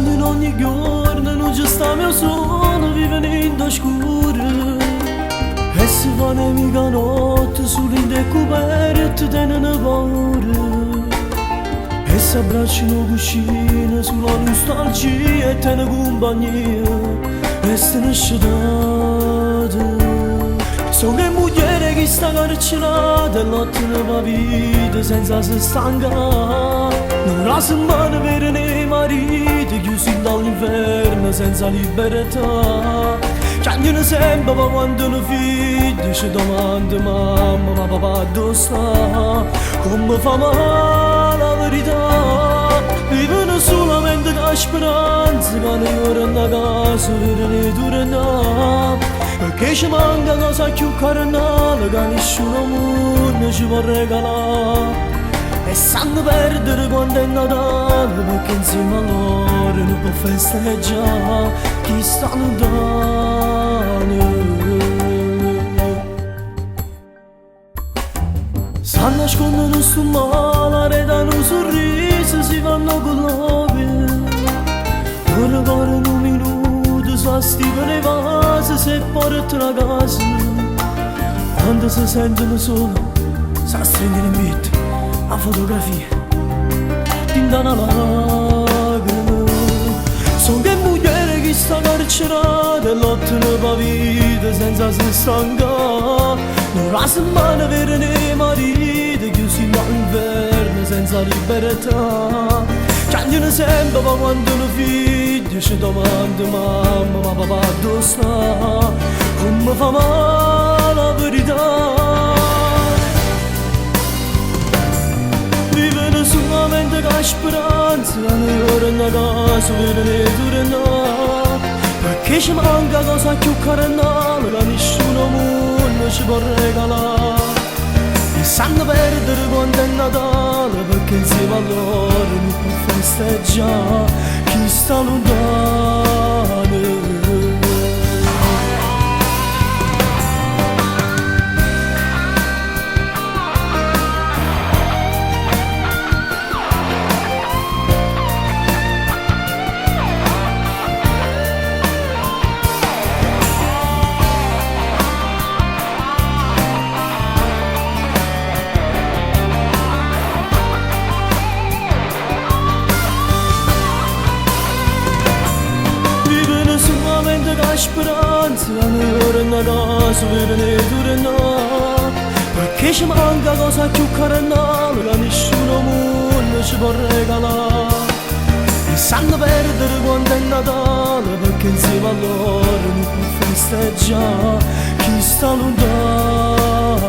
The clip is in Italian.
quando in ogni giorno non ci stiamo solo vivendo scuro. E si fa nemica notte sulle decoperte tenen paura. E si abbracciano cucine sulla nostalgia e tenen compagnia. E se ne scetate. Sono che mugliere che sta carcerata e lottano per vita senza si stancare. Non la settimana per nei mariti chiusi dall'inferno senza libertà. Chiamano sempre quando una figlia ci domanda mamma ma papà dove sta? Come fa male la verità? Vivono solamente con speranza che noi tornano a casa per ne tornare. Perché ci manca cosa più carnale che nessuno mondo ci può regalare. E sanno perdere quando è Natale perché insieme a loro non può festeggiare chi sta lontano. Sanno nascondono sto male, redano un sorriso, si fanno colloqui. Ora corrono un minuto, si astivano le vasi, se portano a casa. Quando si sentono solo, si stringono in vita a fotografia tinta una lacrima. Sono che mugliere che sta carcerata e lottano per vita senza si stancare. Non la settimana per nei mariti chiusi dall'inverno senza libertà. Chiamano sempre per quando una figlia ci domanda mamma ma papà dove sta? Come fa male la verità? Vivono solamente con speranza che noi torniamo a casa per ne tornare. Perché ci manca cosa più carnale che nessuno mondo ci può regalare. E sanno perdere quando è Natale perché insieme a loro non può festeggiare chi sta lontano. Con speranza che noi torniamo a casa per ne tornare. Perché ci manca cosa più carnale che nessuno mondo ci può regalare. E sanno perdere quando è Natale perché insieme a loro non può festeggiare chi sta lontano.